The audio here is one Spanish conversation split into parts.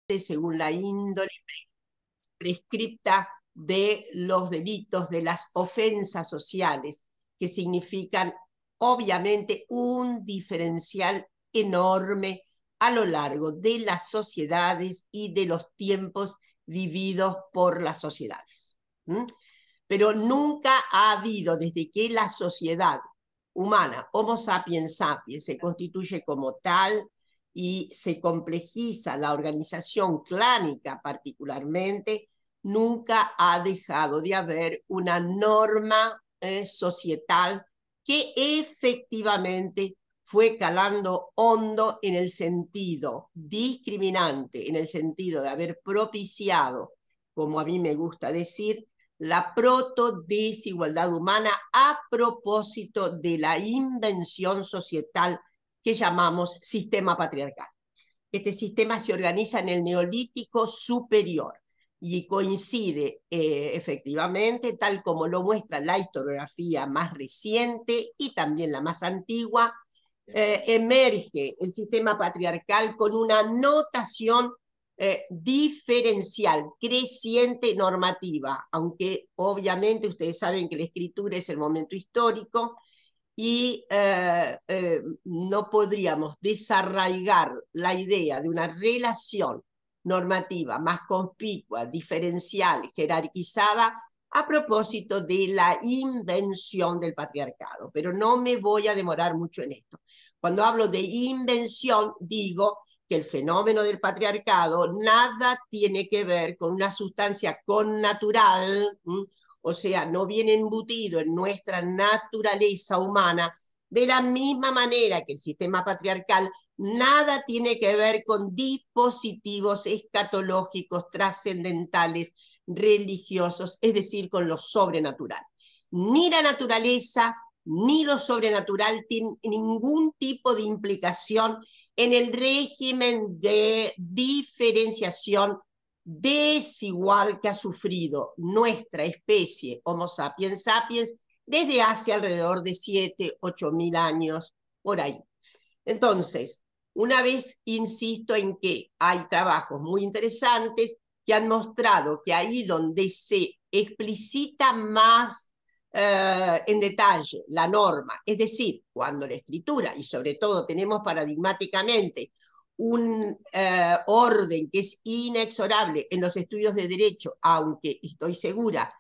según la índole prescripta de los delitos, de las ofensas sociales, que significan obviamente un diferencial enorme a lo largo de las sociedades y de los tiempos vividos por las sociedades. ¿Mm? Pero nunca ha habido, desde que la sociedad humana, Homo sapiens sapiens, se constituye como tal y se complejiza la organización clánica particularmente, nunca ha dejado de haber una norma societal que efectivamente fue calando hondo en el sentido discriminante, en el sentido de haber propiciado, como a mí me gusta decir, la protodesigualdad humana a propósito de la invención societal que llamamos sistema patriarcal. Este sistema se organiza en el Neolítico superior y coincide efectivamente, tal como lo muestra la historiografía más reciente y también la más antigua, emerge el sistema patriarcal con una notación diferencial, creciente normativa, aunque obviamente ustedes saben que la escritura es el momento histórico y no podríamos desarraigar la idea de una relación normativa más conspicua, diferencial, jerarquizada, a propósito de la invención del patriarcado. Pero no me voy a demorar mucho en esto. Cuando hablo de invención, digo que el fenómeno del patriarcado nada tiene que ver con una sustancia connatural, o sea, no viene embutido en nuestra naturaleza humana, de la misma manera que el sistema patriarcal nada tiene que ver con dispositivos escatológicos, trascendentales, religiosos, es decir, con lo sobrenatural. Ni la naturaleza ni lo sobrenatural tienen ningún tipo de implicación en el régimen de diferenciación desigual que ha sufrido nuestra especie Homo sapiens sapiens desde hace alrededor de 7.000 a 8.000 años, por ahí. Entonces, una vez insisto en que hay trabajos muy interesantes que han mostrado que ahí donde se explicita más en detalle la norma, es decir, cuando la escritura, y sobre todo tenemos paradigmáticamente un orden que es inexorable en los estudios de derecho, aunque estoy segura,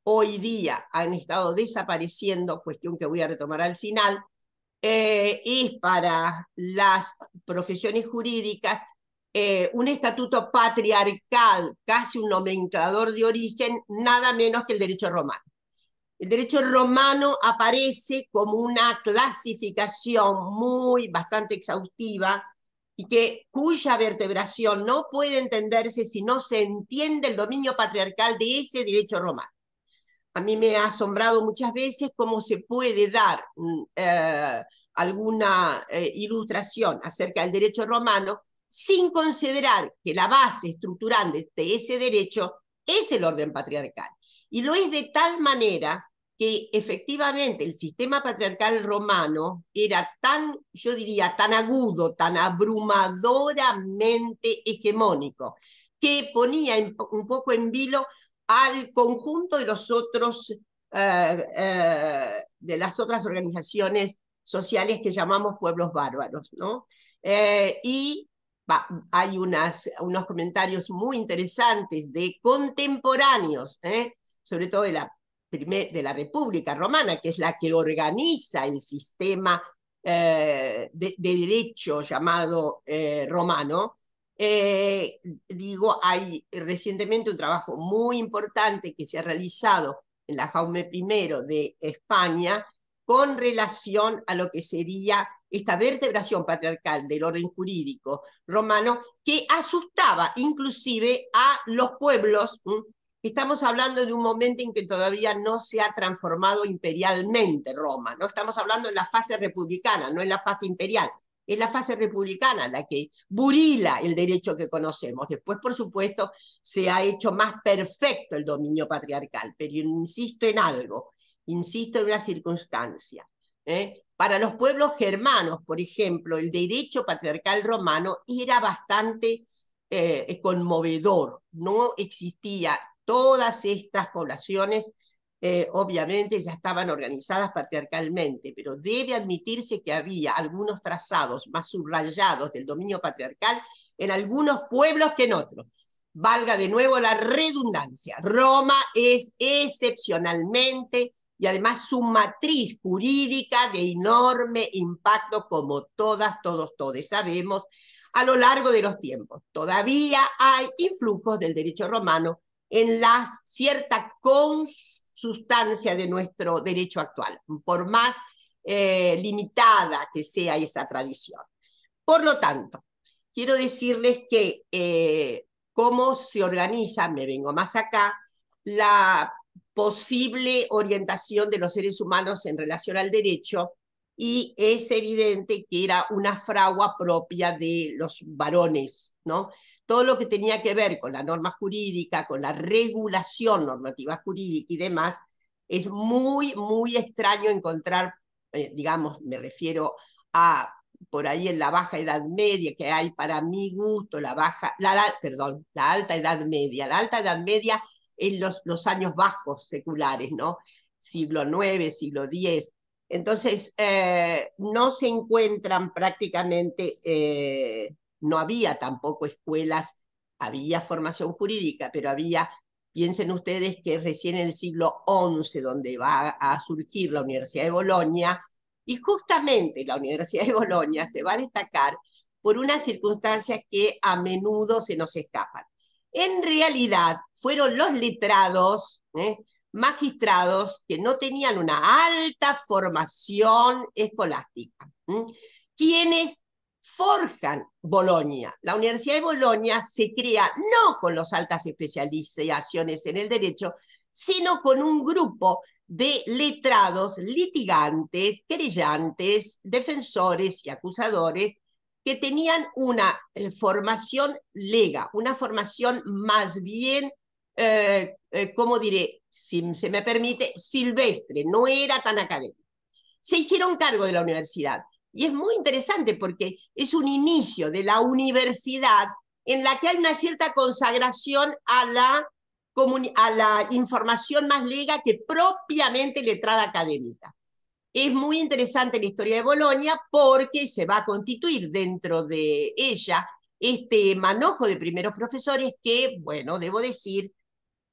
hoy día han estado desapareciendo, cuestión que voy a retomar al final, es para las profesiones jurídicas un estatuto patriarcal, casi un nomenclador de origen, nada menos que el derecho romano. El derecho romano aparece como una clasificación bastante exhaustiva y cuya vertebración no puede entenderse si no se entiende el dominio patriarcal de ese derecho romano. A mí me ha asombrado muchas veces cómo se puede dar alguna ilustración acerca del derecho romano sin considerar que la base estructurante de ese derecho es el orden patriarcal. Y lo es de tal manera que efectivamente el sistema patriarcal romano era tan, yo diría, tan agudo, tan abrumadoramente hegemónico, que ponía un poco en vilo al conjunto de los otros de las otras organizaciones sociales que llamamos pueblos bárbaros, ¿no? Y hay unos comentarios muy interesantes de contemporáneos, sobre todo de la República Romana, que es la que organiza el sistema de derecho llamado romano. Hay recientemente un trabajo muy importante que se ha realizado en la Jaume I de España con relación a lo que sería esta vertebración patriarcal del orden jurídico romano que asustaba inclusive a los pueblos. Estamos hablando de un momento en que todavía no se ha transformado imperialmente Roma, ¿no? Estamos hablando en la fase republicana, no en la fase imperial. Es la fase republicana la que burila el derecho que conocemos. Después, por supuesto, se ha hecho más perfecto el dominio patriarcal, pero insisto en algo, insisto en una circunstancia. Para los pueblos germanos, por ejemplo, el derecho patriarcal romano era bastante conmovedor. No existía, todas estas poblaciones obviamente ya estaban organizadas patriarcalmente, pero debe admitirse que había algunos trazados más subrayados del dominio patriarcal en algunos pueblos que en otros. Valga de nuevo la redundancia. Roma es excepcionalmente y además su matriz jurídica de enorme impacto, como todas, todos, todes sabemos, a lo largo de los tiempos. Todavía hay influjos del derecho romano en la cierta consustancia de nuestro derecho actual, por más limitada que sea esa tradición. Por lo tanto, quiero decirles que cómo se organiza, me vengo más acá, la posible orientación de los seres humanos en relación al derecho, y es evidente que era una fragua propia de los varones, ¿no? Todo lo que tenía que ver con la norma jurídica, con la regulación normativa jurídica y demás, es muy, muy extraño encontrar, digamos, me refiero a por ahí en la baja edad media, que hay para mi gusto, perdón, la alta edad media. La alta edad media en los años bajos seculares, ¿no? Siglo IX, siglo X. Entonces, no se encuentran prácticamente, no había tampoco escuelas, había formación jurídica, pero había, piensen ustedes que recién en el siglo XI, donde va a surgir la Universidad de Bolonia, y justamente la Universidad de Bolonia se va a destacar por unas circunstancias que a menudo se nos escapan. En realidad, fueron los letrados, magistrados, que no tenían una alta formación escolástica, quienes forjan Bolonia. La Universidad de Bolonia se crea no con las altas especializaciones en el derecho, sino con un grupo de letrados, litigantes, querellantes, defensores y acusadores que tenían una formación lega, una formación más bien, ¿cómo diré? Si se me permite, silvestre, no era tan académica. Se hicieron cargo de la universidad. Y es muy interesante porque es un inicio de la universidad en la que hay una cierta consagración a la información más lega que propiamente letrada académica. Es muy interesante la historia de Bolonia porque se va a constituir dentro de ella este manojo de primeros profesores que, bueno, debo decir,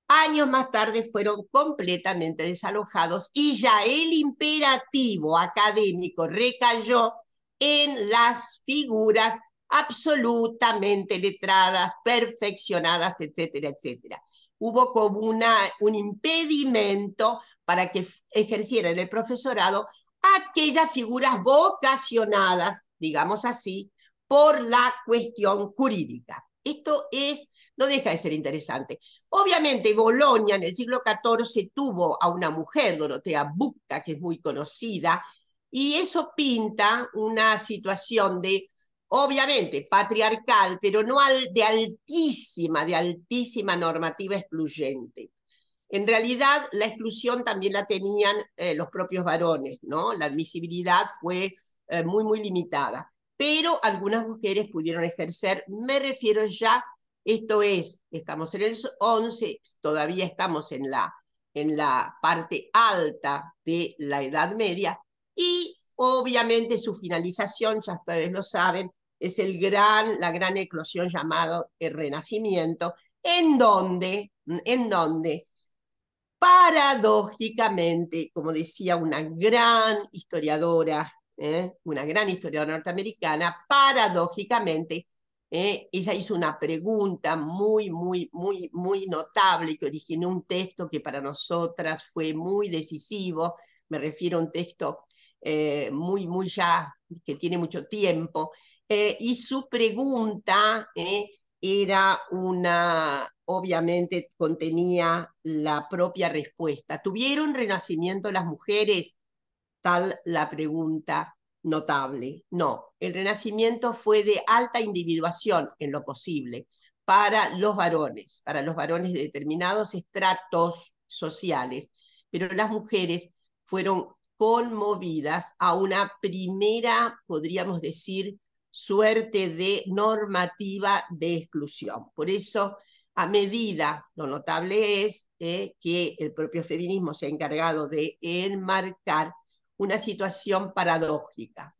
años más tarde fueron completamente desalojados y ya el imperativo académico recayó en las figuras absolutamente letradas, perfeccionadas, etcétera, etcétera. Hubo como un impedimento para que ejercieran el profesorado aquellas figuras vocacionadas, digamos así, por la cuestión jurídica. Esto no deja de ser interesante. Obviamente, Bolonia en el siglo XIV tuvo a una mujer, Dorotea Bucca, que es muy conocida, y eso pinta una situación de, obviamente, patriarcal, pero no de altísima normativa excluyente. En realidad, la exclusión también la tenían los propios varones, ¿no? La admisibilidad fue muy, muy limitada, pero algunas mujeres pudieron ejercer, me refiero ya, esto es, estamos en el 11, todavía estamos en la parte alta de la Edad Media, y obviamente su finalización, ya ustedes lo saben, es la gran eclosión llamado el Renacimiento, en donde paradójicamente, como decía una gran historiadora norteamericana, paradójicamente, ella hizo una pregunta muy, muy, muy, muy notable que originó un texto que para nosotras fue muy decisivo. Me refiero a un texto muy, muy ya, que tiene mucho tiempo, y su pregunta obviamente contenía la propia respuesta. ¿Tuvieron renacimiento las mujeres? Tal la pregunta notable. No, el renacimiento fue de alta individuación en lo posible para los varones de determinados estratos sociales, pero las mujeres fueron conmovidas a una primera, podríamos decir, suerte de normativa de exclusión. Por eso, a medida, lo notable es que el propio feminismo se ha encargado de enmarcar una situación paradójica,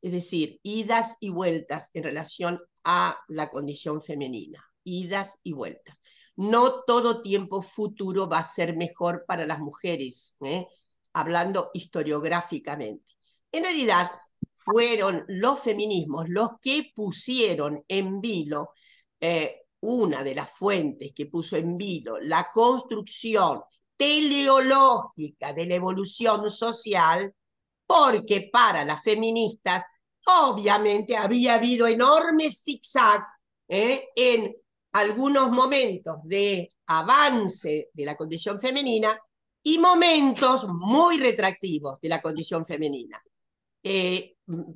es decir, idas y vueltas en relación a la condición femenina, idas y vueltas. No todo tiempo futuro va a ser mejor para las mujeres, hablando historiográficamente. En realidad, fueron los feminismos los que pusieron en vilo, una de las fuentes que puso en vilo la construcción teleológica de la evolución social, porque para las feministas obviamente había habido enormes zigzag en algunos momentos de avance de la condición femenina y momentos muy retractivos de la condición femenina.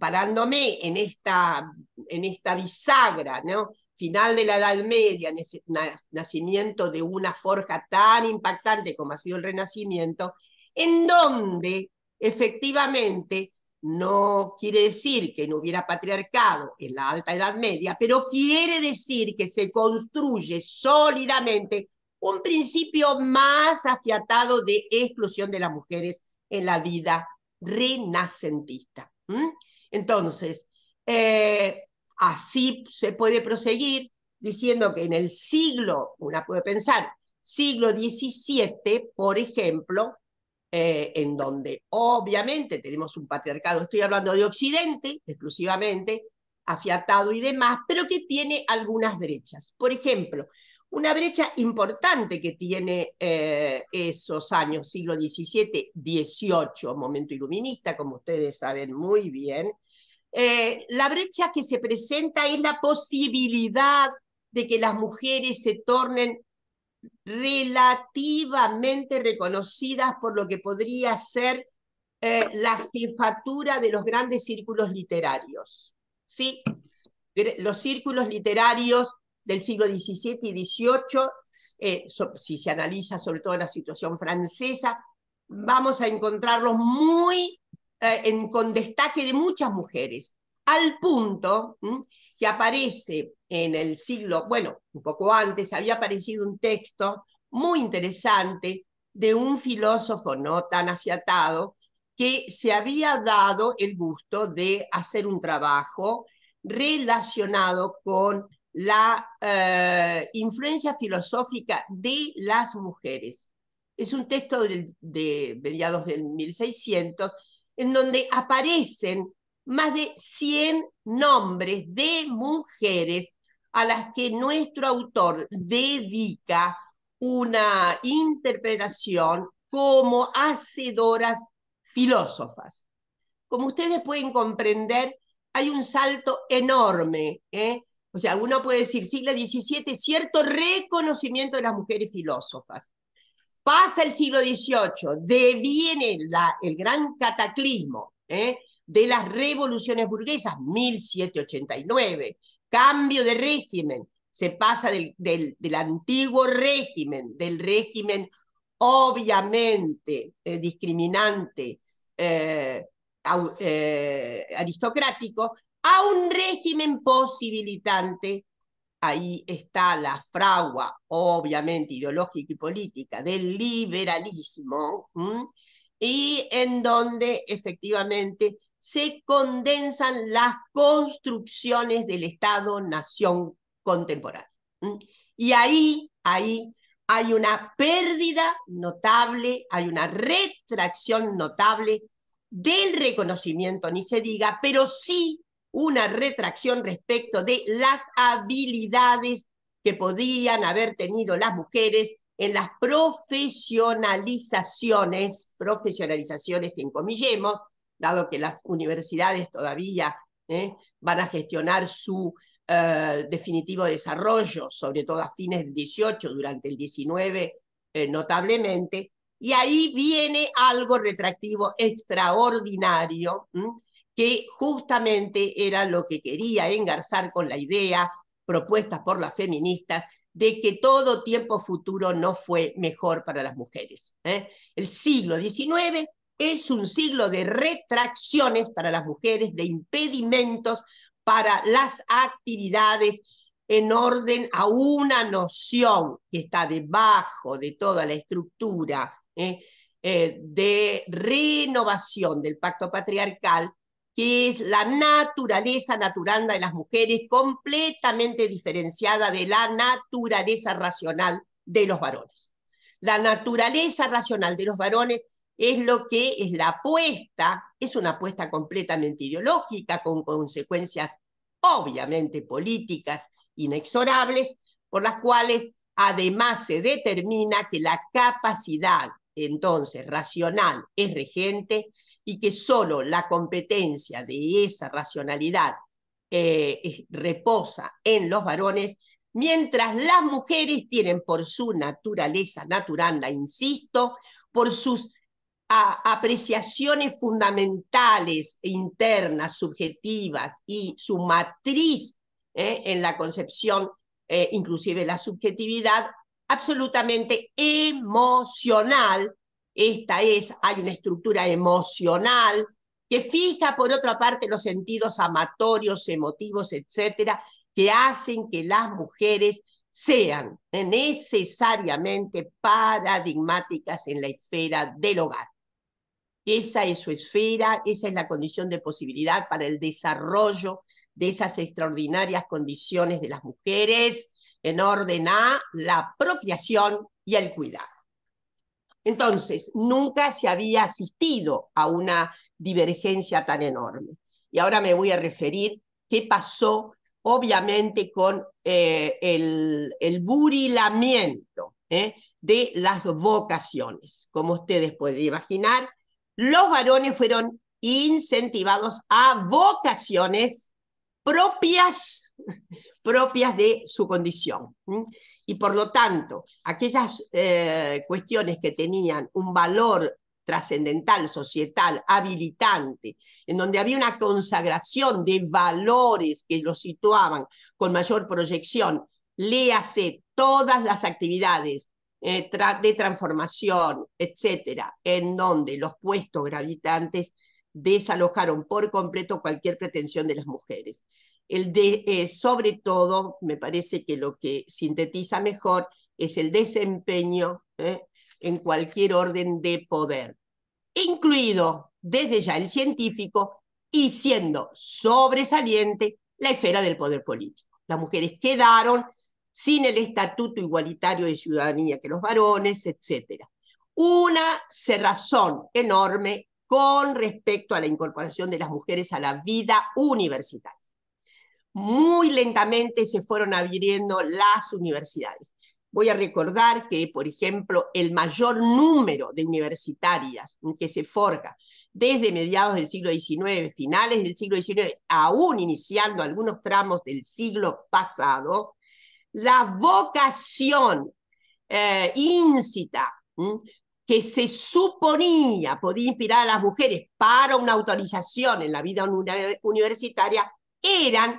Parándome en esta bisagra, ¿no? Final de la Edad Media, en ese nacimiento de una forja tan impactante como ha sido el Renacimiento, en donde efectivamente no quiere decir que no hubiera patriarcado en la Alta Edad Media, pero quiere decir que se construye sólidamente un principio más afiatado de exclusión de las mujeres en la vida renacentista. Entonces, así se puede proseguir diciendo que en el siglo, una puede pensar, siglo XVII, por ejemplo, en donde obviamente tenemos un patriarcado, estoy hablando de Occidente exclusivamente, afiatado y demás, pero que tiene algunas brechas. Por ejemplo, una brecha importante que tiene esos años, siglo XVII, XVIII, momento iluminista, como ustedes saben muy bien, la brecha que se presenta es la posibilidad de que las mujeres se tornen relativamente reconocidas por lo que podría ser la jefatura de los grandes círculos literarios. ¿Sí? Los círculos literarios del siglo XVII y XVIII, si se analiza sobre todo la situación francesa, vamos a encontrarlos muy con destaque de muchas mujeres, al punto que aparece en el siglo, bueno, un poco antes, había aparecido un texto muy interesante de un filósofo no tan afiatado que se había dado el gusto de hacer un trabajo relacionado con la influencia filosófica de las mujeres. Es un texto de mediados del 1600 en donde aparecen más de 100 nombres de mujeres a las que nuestro autor dedica una interpretación como hacedoras filósofas. Como ustedes pueden comprender, hay un salto enorme, O sea, uno puede decir, siglo XVII, cierto reconocimiento de las mujeres filósofas. Pasa el siglo XVIII, deviene el gran cataclismo de las revoluciones burguesas, 1789, cambio de régimen, se pasa del antiguo régimen, del régimen obviamente discriminante, aristocrático, a un régimen posibilitante. Ahí está la fragua, obviamente ideológica y política, del liberalismo, y en donde efectivamente se condensan las construcciones del Estado-nación contemporáneo. Y ahí hay una pérdida notable, hay una retracción notable del reconocimiento, ni se diga, pero sí una retracción respecto de las habilidades que podían haber tenido las mujeres en las profesionalizaciones encomillemos, dado que las universidades todavía van a gestionar su definitivo desarrollo, sobre todo a fines del 18, durante el 19 notablemente, y ahí viene algo retractivo extraordinario, que justamente era lo que quería engarzar con la idea propuesta por las feministas de que todo tiempo futuro no fue mejor para las mujeres. El siglo XIX es un siglo de retracciones para las mujeres, de impedimentos para las actividades en orden a una noción que está debajo de toda la estructura de renovación del pacto patriarcal, que es la naturaleza naturanda de las mujeres completamente diferenciada de la naturaleza racional de los varones. La naturaleza racional de los varones es lo que es la apuesta, es una apuesta completamente ideológica, con consecuencias obviamente políticas inexorables, por las cuales además se determina que la capacidad entonces racional es regente y que solo la competencia de esa racionalidad reposa en los varones, mientras las mujeres tienen por su naturaleza naturanda, insisto, por sus apreciaciones fundamentales, internas, subjetivas y su matriz en la concepción, inclusive la subjetividad, absolutamente emocional. Hay una estructura emocional que fija, por otra parte, los sentidos amatorios, emotivos, etcétera, que hacen que las mujeres sean necesariamente paradigmáticas en la esfera del hogar. Esa es su esfera, esa es la condición de posibilidad para el desarrollo de esas extraordinarias condiciones de las mujeres en orden a la procreación y al cuidado. Entonces, nunca se había asistido a una divergencia tan enorme. Y ahora me voy a referir qué pasó, obviamente, con el burilamiento de las vocaciones. Como ustedes pueden imaginar, los varones fueron incentivados a vocaciones propias de su condición. Y por lo tanto, aquellas cuestiones que tenían un valor trascendental, societal, habilitante, en donde había una consagración de valores que los situaban con mayor proyección, léase todas las actividades de transformación, etcétera, en donde los puestos gravitantes desalojaron por completo cualquier pretensión de las mujeres. Sobre todo, me parece que lo que sintetiza mejor es el desempeño en cualquier orden de poder, incluido desde ya el científico y siendo sobresaliente la esfera del poder político. Las mujeres quedaron sin el estatuto igualitario de ciudadanía que los varones, etc. Una cerrazón enorme con respecto a la incorporación de las mujeres a la vida universitaria. Muy lentamente se fueron abriendo las universidades. Voy a recordar que, por ejemplo, el mayor número de universitarias que se forja desde mediados del siglo XIX, finales del siglo XIX, aún iniciando algunos tramos del siglo pasado, la vocación íncita que se suponía podía inspirar a las mujeres para una autorización en la vida universitaria eran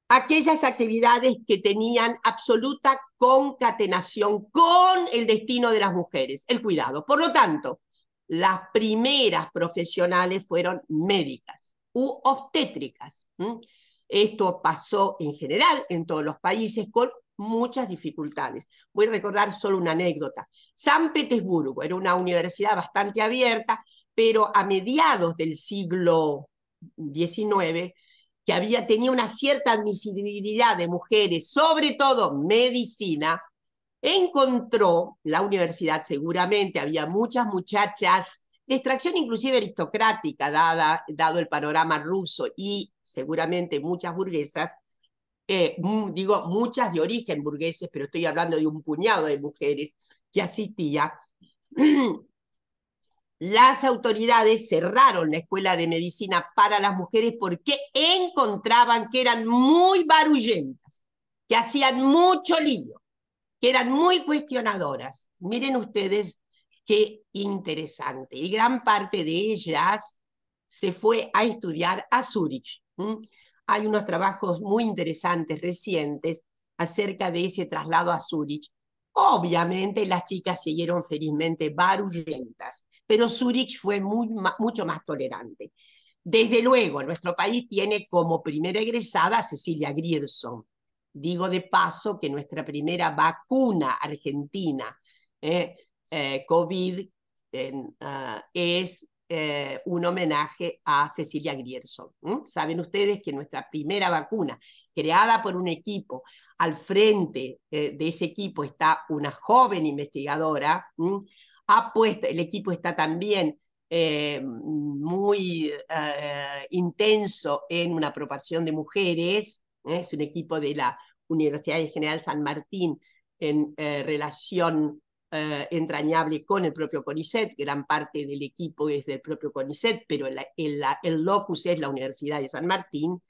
aquellas actividades que tenían absoluta concatenación con el destino de las mujeres, el cuidado. Por lo tanto, las primeras profesionales fueron médicas u obstétricas. Esto pasó en general en todos los países con muchas dificultades. Voy a recordar solo una anécdota. San Petersburgo era una universidad bastante abierta, pero a mediados del siglo XIX, que tenía una cierta admisibilidad de mujeres, sobre todo medicina, encontró la universidad, seguramente había muchas muchachas de extracción inclusive aristocrática, dado el panorama ruso, y seguramente muchas burguesas, digo muchas de origen burgueses, pero estoy hablando de un puñado de mujeres que asistía. Las autoridades cerraron la escuela de medicina para las mujeres porque encontraban que eran muy barullentas, que hacían mucho lío, que eran muy cuestionadoras. Miren ustedes qué interesante. Y gran parte de ellas se fue a estudiar a Zúrich. Hay unos trabajos muy interesantes recientes acerca de ese traslado a Zúrich. Obviamente las chicas siguieron felizmente barullentas, pero Zúrich fue mucho más tolerante. Desde luego, nuestro país tiene como primera egresada a Cecilia Grierson. Digo de paso que nuestra primera vacuna argentina, COVID, es un homenaje a Cecilia Grierson. Saben ustedes que nuestra primera vacuna, creada por un equipo, al frente de ese equipo está una joven investigadora, ha puesto, el equipo está también muy intenso en una proporción de mujeres, es un equipo de la Universidad General San Martín en relación entrañable con el propio CONICET, gran parte del equipo es del propio CONICET, pero el locus es la Universidad de San Martín,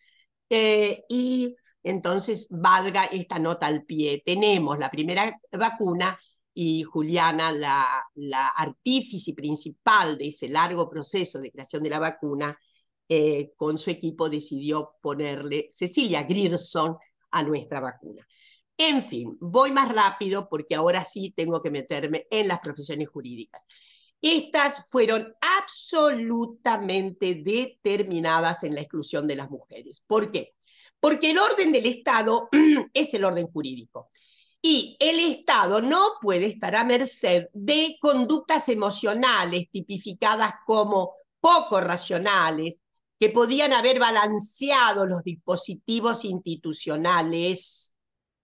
y entonces valga esta nota al pie. Tenemos la primera vacuna y Juliana, la artífice principal de ese largo proceso de creación de la vacuna, con su equipo decidió ponerle Cecilia Grierson a nuestra vacuna. En fin, voy más rápido porque ahora sí tengo que meterme en las profesiones jurídicas. Estas fueron absolutamente determinadas en la exclusión de las mujeres. ¿Por qué? Porque el orden del Estado es el orden jurídico. Y el Estado no puede estar a merced de conductas emocionales tipificadas como poco racionales, que podían haber balanceado los dispositivos institucionales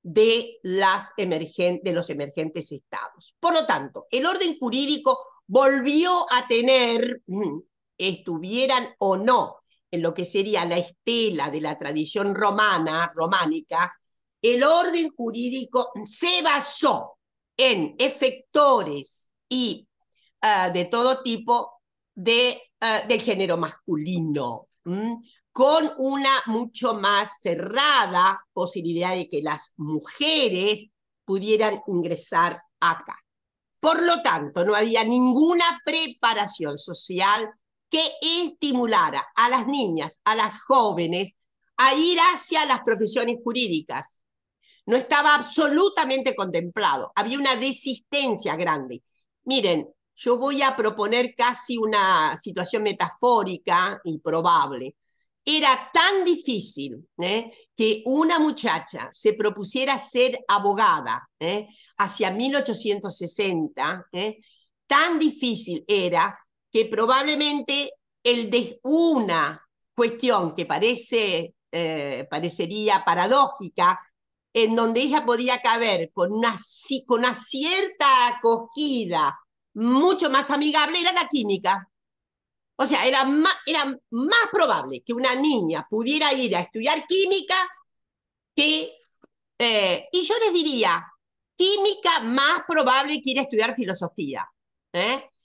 de los emergentes estados. Por lo tanto, el orden jurídico volvió a tener, estuvieran o no en lo que sería la estela de la tradición románica, el orden jurídico se basó en efectores y de todo tipo del género masculino, con una mucho más cerrada posibilidad de que las mujeres pudieran ingresar acá. Por lo tanto, no había ninguna preparación social que estimulara a las niñas, a las jóvenes, a ir hacia las profesiones jurídicas. No estaba absolutamente contemplado. Había una desistencia grande. Miren, yo voy a proponer casi una situación metafórica y probable. Era tan difícil que una muchacha se propusiera ser abogada hacia 1860, tan difícil era que probablemente una cuestión que parecería paradójica, en donde ella podía caber con una cierta acogida mucho más amigable, era la química. O sea, era más probable que una niña pudiera ir a estudiar química que, y yo les diría, química más probable que ir a estudiar filosofía.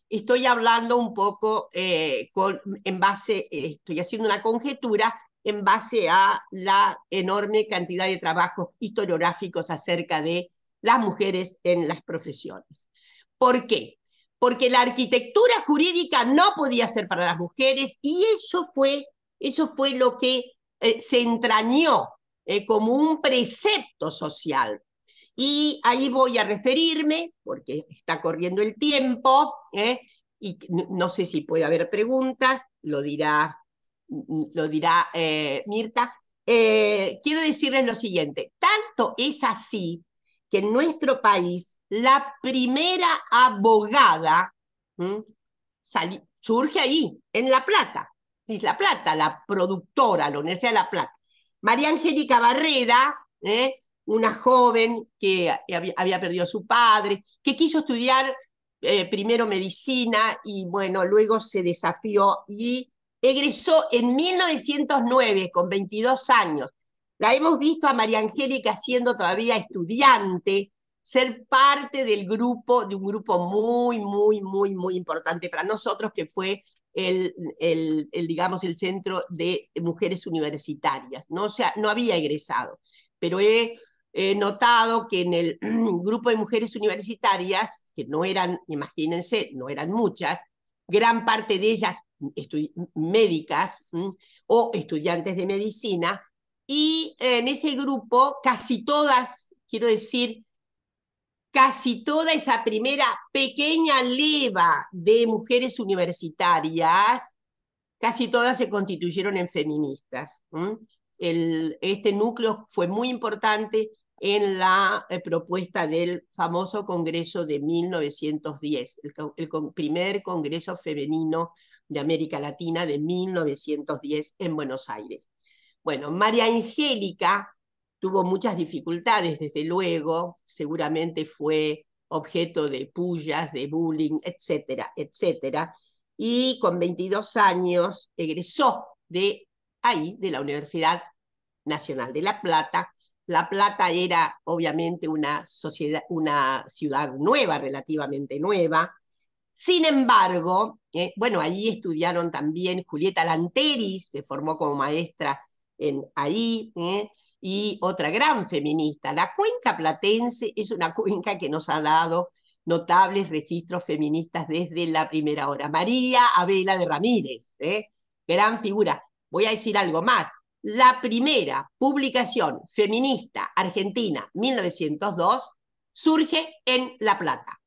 Estoy hablando un poco en base, estoy haciendo una conjetura en base a la enorme cantidad de trabajos historiográficos acerca de las mujeres en las profesiones. ¿Por qué? Porque la arquitectura jurídica no podía ser para las mujeres y eso fue lo que se entrañó como un precepto social. Y ahí voy a referirme, porque está corriendo el tiempo, y no sé si puede haber preguntas, lo dirá Mirta. Quiero decirles lo siguiente, tanto es así que en nuestro país la primera abogada surge ahí, en La Plata. Es La Plata, la productora, la Universidad de La Plata. María Angélica Barreda, una joven que había perdido a su padre, que quiso estudiar primero medicina y bueno, luego se desafió y egresó en 1909 con 22 años. La hemos visto a María Angélica siendo todavía estudiante, ser parte de un grupo muy, muy, muy, muy importante para nosotros, que fue digamos, el centro de mujeres universitarias. ¿No? O sea, no había egresado, pero he notado que en el grupo de mujeres universitarias, que no eran, imagínense, no eran muchas, gran parte de ellas médicas o estudiantes de medicina, y en ese grupo casi todas, quiero decir, casi toda esa primera pequeña leva de mujeres universitarias casi todas se constituyeron en feministas. Este núcleo fue muy importante en la propuesta del famoso Congreso de 1910, el primer Congreso Femenino de América Latina de 1910 en Buenos Aires. Bueno, María Angélica tuvo muchas dificultades, desde luego, seguramente fue objeto de pullas, de bullying, etcétera, etcétera, y con 22 años egresó de ahí, de la Universidad Nacional de La Plata. La Plata era obviamente una ciudad nueva, relativamente nueva. Sin embargo, bueno, allí estudiaron también Julieta Lanteri, se formó como maestra ahí, y otra gran feminista. La cuenca platense es una cuenca que nos ha dado notables registros feministas desde la primera hora. María Abela de Ramírez, gran figura. Voy a decir algo más. La primera publicación feminista argentina, 1902, surge en La Plata.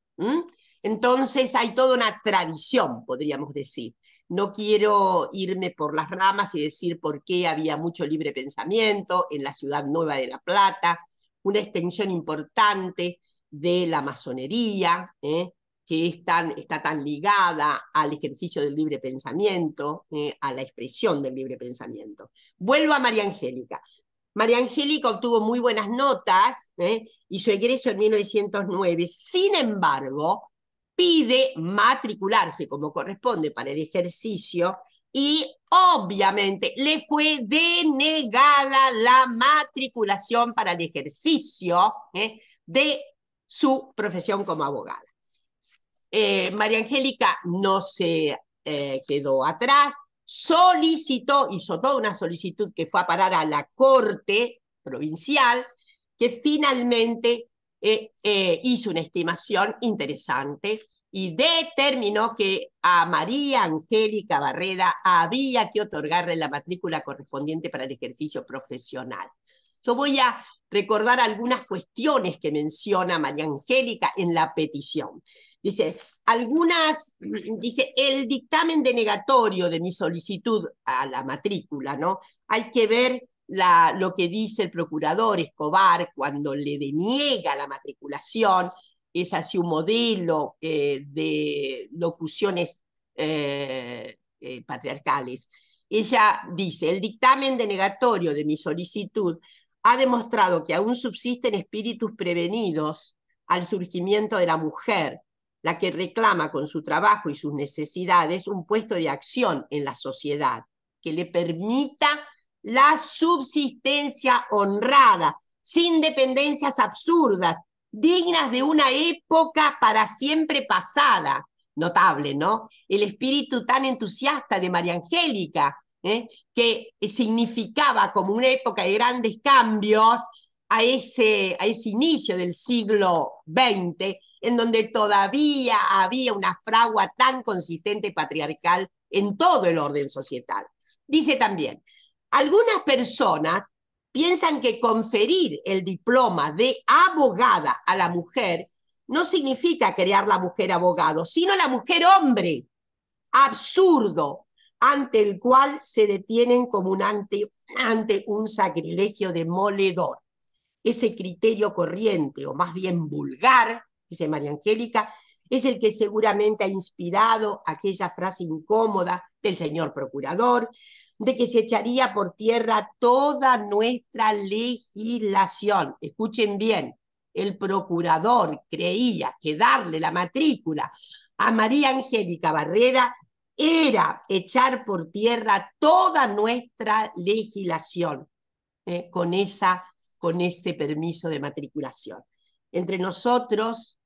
Entonces hay toda una tradición, podríamos decir. No quiero irme por las ramas y decir por qué había mucho libre pensamiento en la ciudad nueva de La Plata, una extensión importante de la masonería, que está tan ligada al ejercicio del libre pensamiento, a la expresión del libre pensamiento. Vuelvo a María Angélica. María Angélica obtuvo muy buenas notas, y su egreso en 1909. Sin embargo, pide matricularse como corresponde para el ejercicio y obviamente le fue denegada la matriculación para el ejercicio de su profesión como abogada. María Angélica no se quedó atrás, hizo toda una solicitud que fue a parar a la Corte Provincial, que finalmente hizo una estimación interesante y determinó que a María Angélica Barreda había que otorgarle la matrícula correspondiente para el ejercicio profesional. Yo voy a recordar algunas cuestiones que menciona María Angélica en la petición. Dice, el dictamen denegatorio de mi solicitud a la matrícula, ¿no? Hay que ver lo que dice el procurador Escobar cuando le deniega la matriculación, es así un modelo de locuciones patriarcales. Ella dice, el dictamen denegatorio de mi solicitud ha demostrado que aún subsisten espíritus prevenidos al surgimiento de la mujer, la que reclama con su trabajo y sus necesidades un puesto de acción en la sociedad, que le permita la subsistencia honrada, sin dependencias absurdas, dignas de una época para siempre pasada. Notable, ¿no? El espíritu tan entusiasta de María Angélica, que significaba como una época de grandes cambios a ese inicio del siglo XX, en donde todavía había una fragua tan consistente patriarcal en todo el orden societal. Dice también, algunas personas piensan que conferir el diploma de abogada a la mujer no significa crear la mujer abogado, sino la mujer hombre. Absurdo, ante el cual se detienen como ante un sacrilegio demoledor. Ese criterio corriente, o más bien vulgar, dice María Angélica, es el que seguramente ha inspirado aquella frase incómoda del señor procurador, de que se echaría por tierra toda nuestra legislación. Escuchen bien, el procurador creía que darle la matrícula a María Angélica Barreda era echar por tierra toda nuestra legislación, con ese permiso de matriculación. Entre nosotros,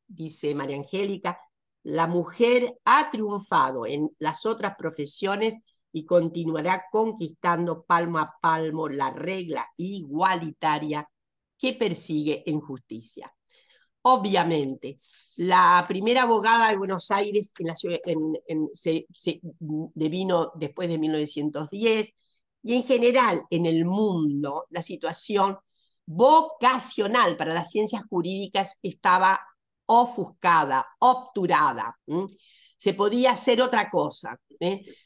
dice María Angélica, la mujer ha triunfado en las otras profesiones y continuará conquistando palmo a palmo la regla igualitaria que persigue en justicia. Obviamente, la primera abogada de Buenos Aires se devino después de 1910, y en general en el mundo la situación vocacional para las ciencias jurídicas estaba ofuscada, obturada. se podía hacer otra cosa.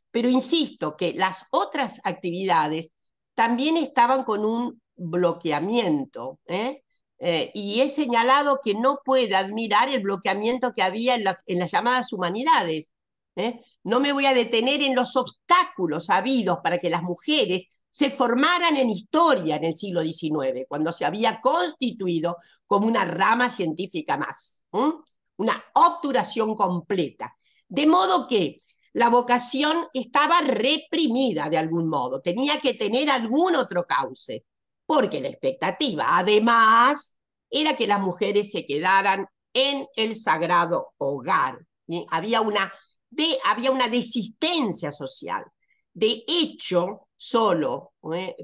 Pero insisto que las otras actividades también estaban con un bloqueamiento, y he señalado que no puede admirar el bloqueamiento que había en las llamadas humanidades. No me voy a detener en los obstáculos habidos para que las mujeres se formaran en historia en el siglo XIX, cuando se había constituido como una rama científica más, una obturación completa. De modo que la vocación estaba reprimida de algún modo, tenía que tener algún otro cauce, porque la expectativa, además, era que las mujeres se quedaran en el sagrado hogar. Había una desistencia social. De hecho, solo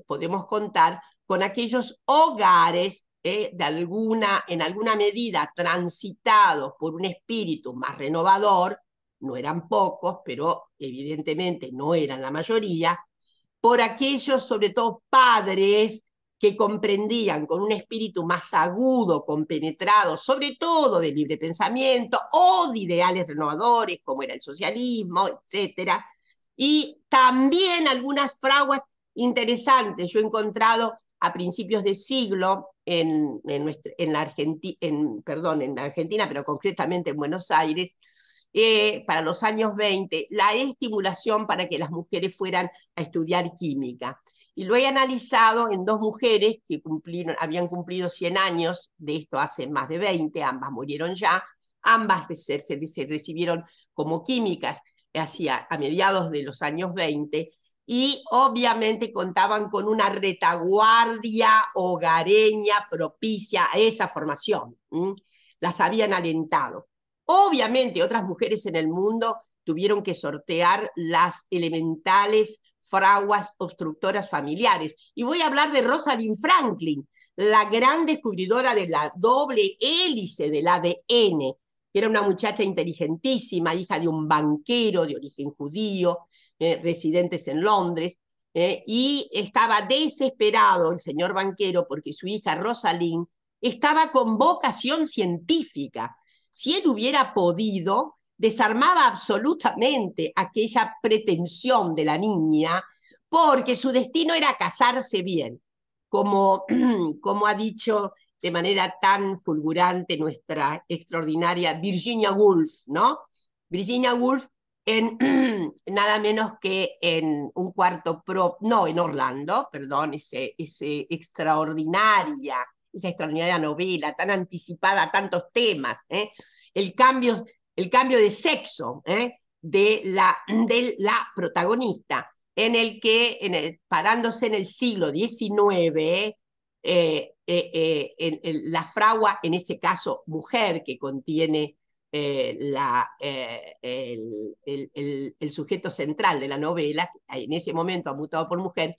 podemos contar con aquellos hogares en alguna medida transitados por un espíritu más renovador, no eran pocos, pero evidentemente no eran la mayoría, por aquellos, sobre todo padres, que comprendían con un espíritu más agudo, compenetrado, sobre todo de libre pensamiento o de ideales renovadores, como era el socialismo, etcétera. Y también algunas fraguas interesantes. Yo he encontrado a principios de siglo en la Argentina, pero concretamente en Buenos Aires, para los años 20, la estimulación para que las mujeres fueran a estudiar química. Y lo he analizado en dos mujeres que habían cumplido 100 años de esto hace más de 20, ambas murieron ya, ambas se recibieron como químicas a mediados de los años 20, y obviamente contaban con una retaguardia hogareña propicia a esa formación. Las habían alentado. Obviamente otras mujeres en el mundo tuvieron que sortear las elementales fraguas obstructoras familiares. Y voy a hablar de Rosalind Franklin, la gran descubridora de la doble hélice del ADN, que era una muchacha inteligentísima, hija de un banquero de origen judío, residentes en Londres, y estaba desesperado el señor banquero porque su hija Rosalind estaba con vocación científica. Si él hubiera podido, desarmaba absolutamente aquella pretensión de la niña, porque su destino era casarse bien, como ha dicho de manera tan fulgurante nuestra extraordinaria Virginia Woolf, ¿no? Virginia Woolf en nada menos que en un cuarto en Orlando, perdón, esa extraordinaria novela, tan anticipada a tantos temas, el cambio de sexo de la protagonista, en el que, parándose en el siglo XIX, la fragua, en ese caso mujer, que contiene el sujeto central de la novela, en ese momento ha mutado por mujer,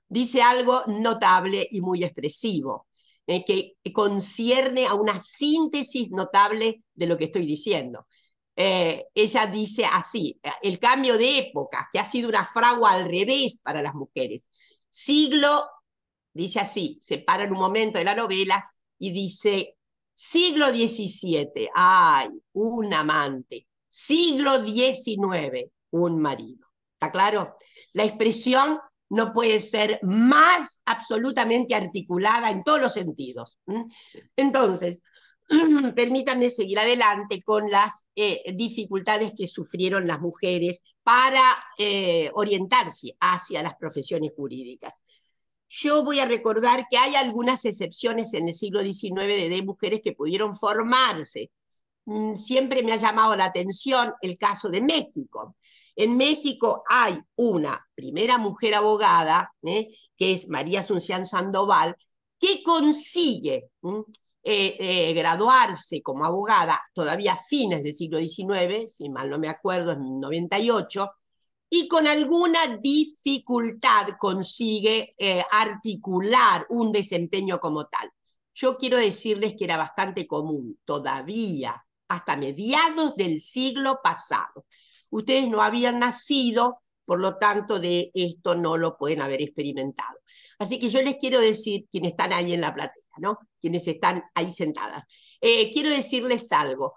dice algo notable y muy expresivo, que concierne a una síntesis notable de lo que estoy diciendo. Ella dice así: el cambio de época, que ha sido una fragua al revés para las mujeres. Dice así, se para en un momento de la novela y dice: siglo XVII, ¡ay! Un amante. Siglo XIX, un marido. ¿Está claro? La expresión no puede ser más absolutamente articulada en todos los sentidos. Entonces, permítanme seguir adelante con las dificultades que sufrieron las mujeres para orientarse hacia las profesiones jurídicas. Yo voy a recordar que hay algunas excepciones en el siglo XIX de mujeres que pudieron formarse. Siempre me ha llamado la atención el caso de México. En México hay una primera mujer abogada, que es María Asunción Sandoval, que consigue graduarse como abogada todavía a fines del siglo XIX, si mal no me acuerdo, en 98, y con alguna dificultad consigue articular un desempeño como tal. Yo quiero decirles que era bastante común todavía, hasta mediados del siglo pasado. Ustedes no habían nacido, por lo tanto de esto no lo pueden haber experimentado. Así que yo les quiero decir, quienes están ahí en la platea, ¿no? Quienes están ahí sentadas, quiero decirles algo.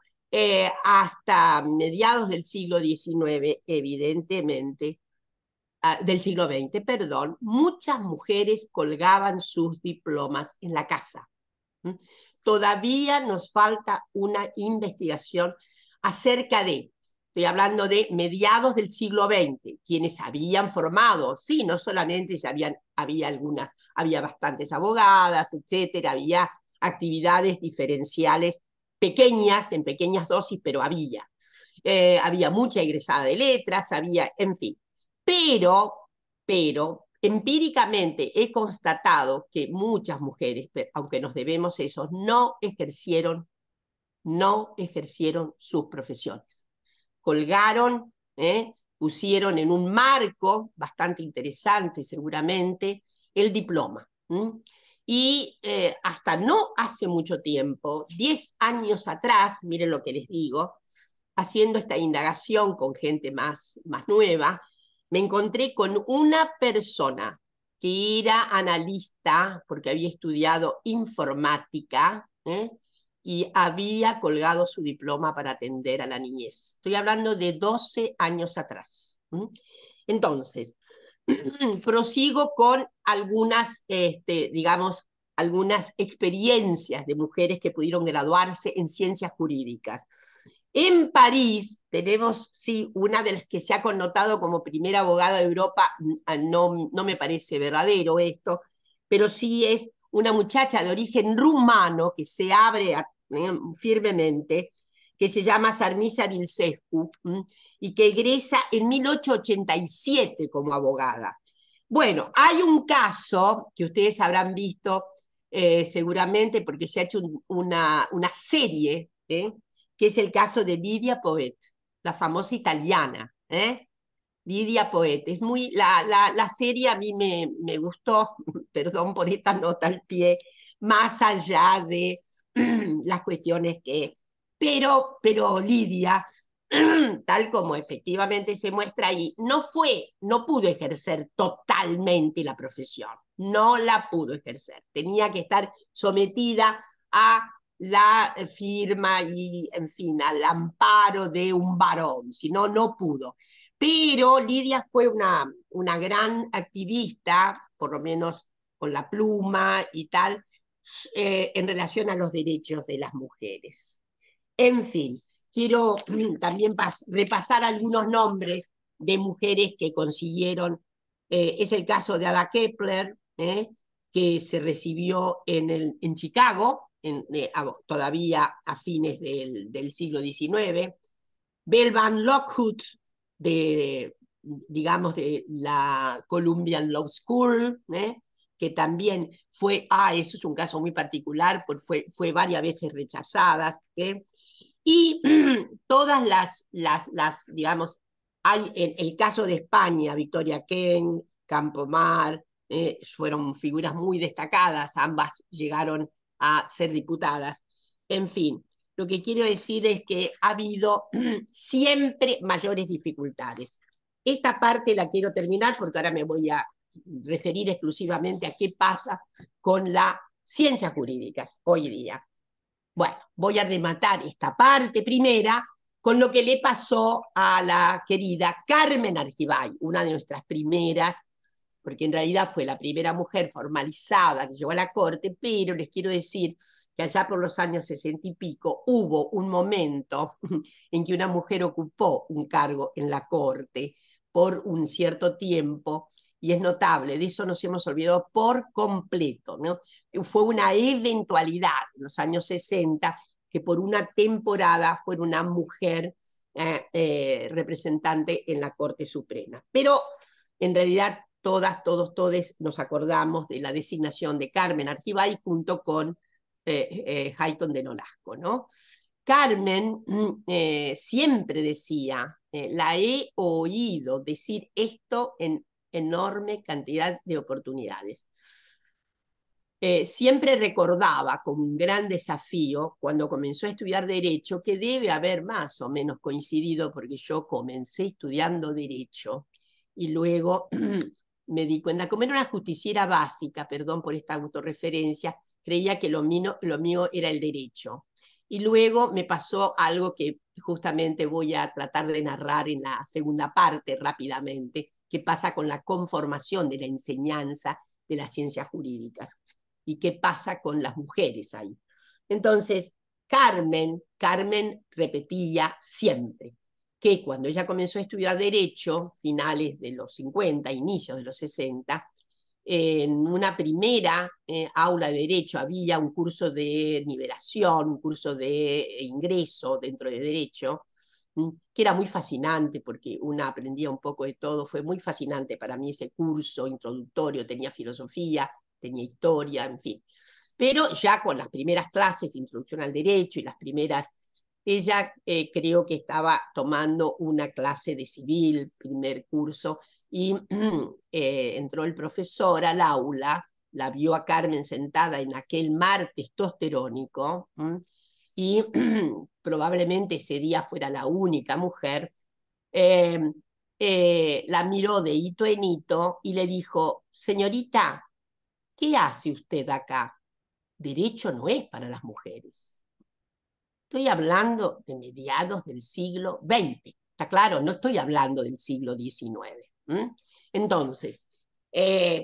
hasta mediados del siglo XIX, evidentemente, del siglo XX, perdón, muchas mujeres colgaban sus diplomas en la casa. ¿Mm? Todavía nos falta una investigación acerca de, estoy hablando de mediados del siglo XX, quienes habían formado, sí, no solamente ya había algunas, había bastantes abogadas, etcétera, había actividades diferenciales pequeñas, en pequeñas dosis, pero había mucha egresada de letras, había, en fin. Pero empíricamente he constatado que muchas mujeres, aunque nos debemos eso, no ejercieron sus profesiones. Colgaron, pusieron en un marco bastante interesante seguramente el diploma. Y hasta no hace mucho tiempo, 10 años atrás, miren lo que les digo, haciendo esta indagación con gente más nueva, me encontré con una persona que era analista, porque había estudiado informática, y había colgado su diploma para atender a la niñez. Estoy hablando de 12 años atrás. Entonces, prosigo con algunas, digamos, algunas experiencias de mujeres que pudieron graduarse en ciencias jurídicas. En París tenemos, sí, una de las que se ha connotado como primera abogada de Europa, no me parece verdadero esto, pero sí es una muchacha de origen rumano que se abre firmemente, que se llama Sarmisa Vilsescu, y que egresa en 1887 como abogada. Bueno, hay un caso que ustedes habrán visto seguramente porque se ha hecho una serie, que es el caso de Lidia Poet, la famosa italiana, Lidia Poet. Es muy, la serie a mí me gustó, perdón por esta nota al pie, más allá de las cuestiones que... Pero Lidia, tal como efectivamente se muestra ahí, no pudo ejercer totalmente la profesión, no la pudo ejercer. Tenía que estar sometida a la firma y, en fin, al amparo de un varón, si no, no pudo. Pero Lidia fue una gran activista, por lo menos con la pluma y tal, en relación a los derechos de las mujeres. En fin, quiero también repasar algunos nombres de mujeres que consiguieron. Es el caso de Ada Kepler, que se recibió en Chicago, todavía a fines del siglo XIX. Belle Van Lockwood, digamos, de la Columbian Law School, que también eso es un caso muy particular, porque fue varias veces rechazada. Y todas digamos, hay en el caso de España, Victoria Kent, Campomar, fueron figuras muy destacadas, ambas llegaron a ser diputadas. En fin, lo que quiero decir es que ha habido siempre mayores dificultades. Esta parte la quiero terminar porque ahora me voy a referir exclusivamente a qué pasa con las ciencias jurídicas hoy día. Bueno, voy a rematar esta parte primera con lo que le pasó a la querida Carmen Argibay, una de nuestras primeras, porque en realidad fue la primera mujer formalizada que llegó a la corte, pero les quiero decir que allá por los años 60 y pico hubo un momento en que una mujer ocupó un cargo en la corte por un cierto tiempo, y es notable, de eso nos hemos olvidado por completo, ¿no? Fue una eventualidad en los años 60 que por una temporada fuera una mujer representante en la Corte Suprema. Pero en realidad todos nos acordamos de la designación de Carmen Argibay junto con Hayton de Nolasco, ¿no? Carmen siempre decía, la he oído decir esto en enorme cantidad de oportunidades. Siempre recordaba como un gran desafío cuando comenzó a estudiar Derecho, que debe haber más o menos coincidido porque yo comencé estudiando Derecho y luego me di cuenta, como era una justiciera básica, perdón por esta autorreferencia, creía que lo mío era el Derecho. Y luego me pasó algo que justamente voy a tratar de narrar en la segunda parte rápidamente, que pasa con la conformación de la enseñanza de las ciencias jurídicas y qué pasa con las mujeres ahí. Entonces, Carmen repetía siempre que cuando ella comenzó a estudiar Derecho, finales de los 50, inicios de los 60, en una primera aula de Derecho había un curso de nivelación, un curso de ingreso dentro de Derecho, que era muy fascinante porque una aprendía un poco de todo. Fue muy fascinante para mí ese curso introductorio, tenía filosofía, tenía historia, en fin. Pero ya con las primeras clases, introducción al derecho y las primeras, ella creo que estaba tomando una clase de civil, primer curso, y entró el profesor al aula, la vio a Carmen sentada en aquel mar testosterónico, y probablemente ese día fuera la única mujer, eh, la miró de hito en hito y le dijo: señorita, ¿qué hace usted acá? Derecho no es para las mujeres. Estoy hablando de mediados del siglo XX, ¿está claro? No estoy hablando del siglo XIX. Entonces,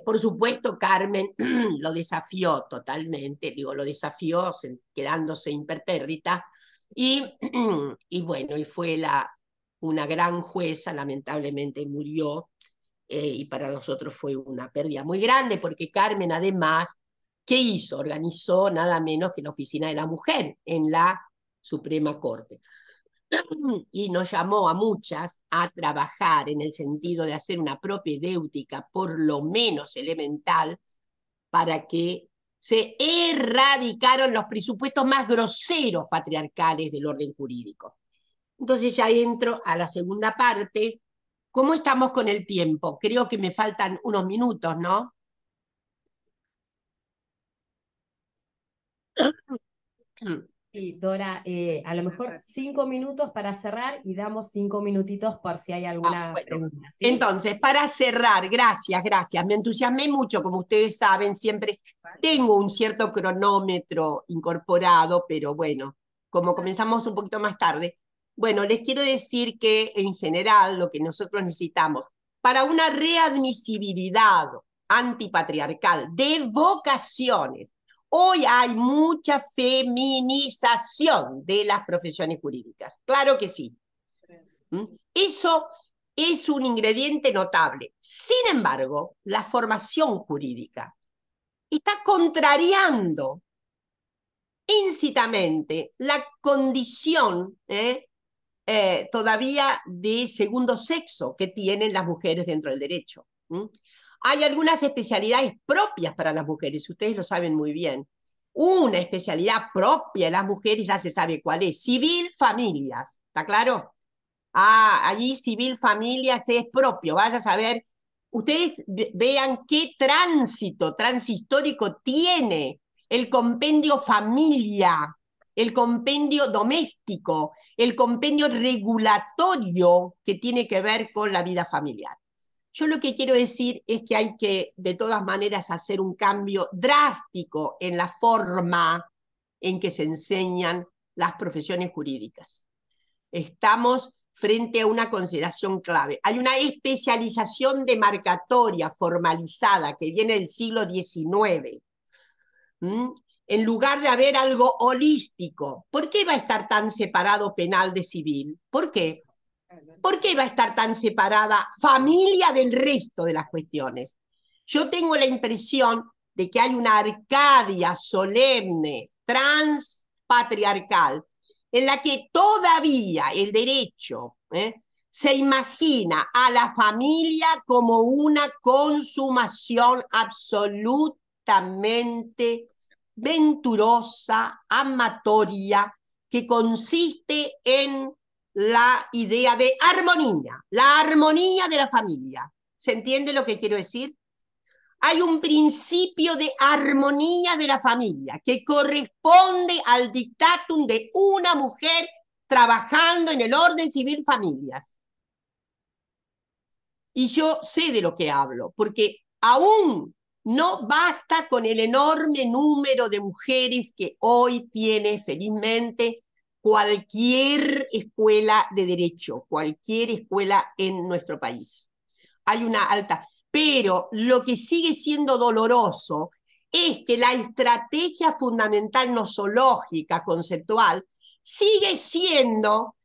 por supuesto, Carmen lo desafió totalmente, digo, lo desafió quedándose impertérrita, y, y bueno, y fue una gran jueza, lamentablemente murió, y para nosotros fue una pérdida muy grande, porque Carmen además, ¿qué hizo? Organizó nada menos que la Oficina de la Mujer en la Suprema Corte. Y nos llamó a muchas a trabajar en el sentido de hacer una propedéutica por lo menos elemental para que se erradicaron los presupuestos más groseros patriarcales del orden jurídico. Entonces ya entro a la segunda parte. ¿Cómo estamos con el tiempo? Creo que me faltan unos minutos, ¿no? Sí, Dora, a lo mejor 5 minutos para cerrar y damos 5 minutitos por si hay alguna Bueno, pregunta, ¿sí? entonces, para cerrar, gracias, gracias. Me entusiasmé mucho, como ustedes saben, siempre tengo un cierto cronómetro incorporado, pero bueno, como comenzamos un poquito más tarde, bueno, les quiero decir que en general lo que nosotros necesitamos para una readmisibilidad antipatriarcal de vocaciones, hoy hay mucha feminización de las profesiones jurídicas, claro que sí. Eso es un ingrediente notable. Sin embargo, la formación jurídica está contrariando íncitamente la condición todavía de segundo sexo que tienen las mujeres dentro del derecho. Hay algunas especialidades propias para las mujeres, ustedes lo saben muy bien. Una especialidad propia de las mujeres ya se sabe cuál es: civil, familias. ¿Está claro? Allí civil familias es propio, vaya a saber, ustedes vean qué transhistórico tiene el compendio familia, el compendio doméstico, el compendio regulatorio que tiene que ver con la vida familiar. Yo lo que quiero decir es que hay que, de todas maneras, hacer un cambio drástico en la forma en que se enseñan las profesiones jurídicas. Estamos frente a una consideración clave. Hay una especialización demarcatoria formalizada que viene del siglo XIX. En lugar de haber algo holístico. ¿Por qué va a estar tan separado penal de civil? ¿Por qué? ¿Por qué va a estar tan separada familia del resto de las cuestiones? Yo tengo la impresión de que hay una Arcadia solemne, transpatriarcal, en la que todavía el derecho se imagina a la familia como una consumación absolutamente venturosa, amatoria, que consiste en la idea de armonía, la armonía de la familia. ¿Se entiende lo que quiero decir? Hay un principio de armonía de la familia que corresponde al dictatum de una mujer trabajando en el orden civil familias. Y yo sé de lo que hablo, porque aún No basta con el enorme número de mujeres que hoy tiene felizmente cualquier escuela de derecho, cualquier escuela en nuestro país. Hay una alta, pero lo que sigue siendo doloroso es que la estrategia fundamental nosológica, conceptual, sigue siendo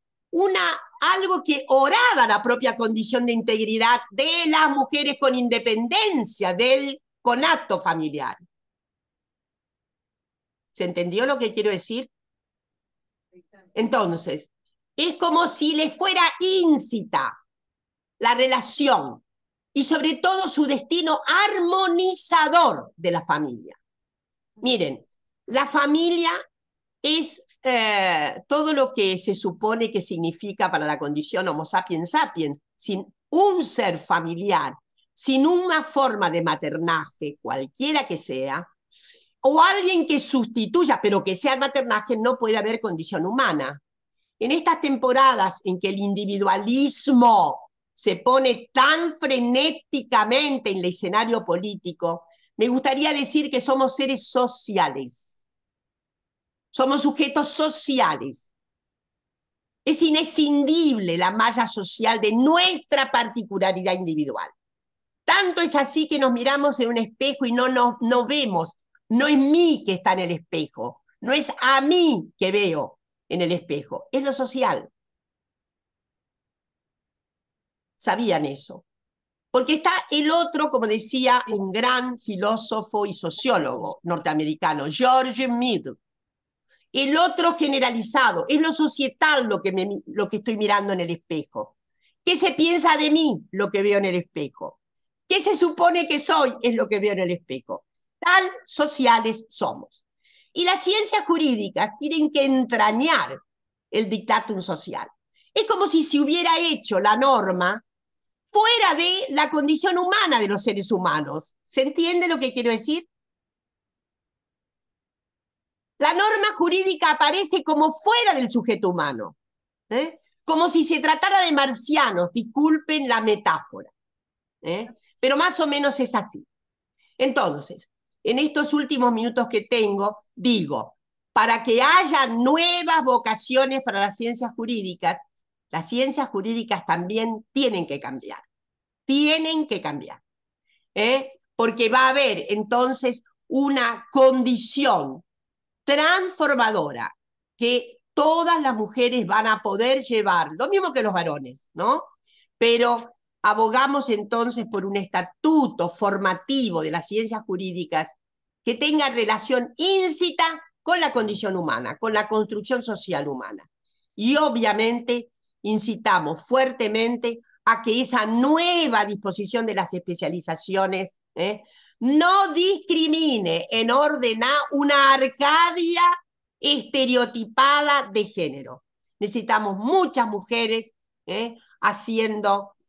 algo que oraba la propia condición de integridad de las mujeres con independencia del conato familiar. ¿Se entendió lo que quiero decir? Entonces, es como si le fuera íncita la relación y sobre todo su destino armonizador de la familia. Miren, la familia es todo lo que se supone que significa para la condición Homo sapiens sapiens. Sin un ser familiar, sin una forma de maternaje, cualquiera que sea, o alguien que sustituya, pero que sea maternaje, no puede haber condición humana. En estas temporadas en que el individualismo se pone tan frenéticamente en el escenario político, me gustaría decir que somos seres sociales. Somos sujetos sociales. Es inescindible la malla social de nuestra particularidad individual. Tanto es así que nos miramos en un espejo y no vemos. No es mí que está en el espejo. No es a mí que veo en el espejo. Es lo social. Sabían eso. Porque está el otro, como decía un gran filósofo y sociólogo norteamericano, George Mead. El otro generalizado, es lo societal lo que estoy mirando en el espejo. ¿Qué se piensa de mí? Lo que veo en el espejo. ¿Qué se supone que soy? Es lo que veo en el espejo. Tan sociales somos. Y las ciencias jurídicas tienen que entrañar el dictatum social. Es como si se hubiera hecho la norma fuera de la condición humana de los seres humanos. ¿Se entiende lo que quiero decir? La norma jurídica aparece como fuera del sujeto humano, como si se tratara de marcianos, disculpen la metáfora, pero más o menos es así. Entonces, en estos últimos minutos que tengo, digo, para que haya nuevas vocaciones para las ciencias jurídicas también tienen que cambiar, porque va a haber entonces una condición transformadora que todas las mujeres van a poder llevar, lo mismo que los varones, ¿no? Pero abogamos entonces por un estatuto formativo de las ciencias jurídicas que tenga relación íncita con la condición humana, con la construcción social humana. Y obviamente incitamos fuertemente a que esa nueva disposición de las especializaciones no discrimine en orden a una Arcadia estereotipada de género. Necesitamos muchas mujeres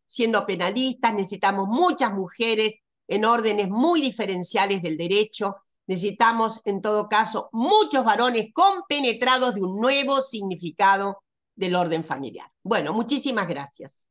siendo penalistas, necesitamos muchas mujeres en órdenes muy diferenciales del derecho, necesitamos en todo caso muchos varones compenetrados de un nuevo significado del orden familiar. Bueno, muchísimas gracias.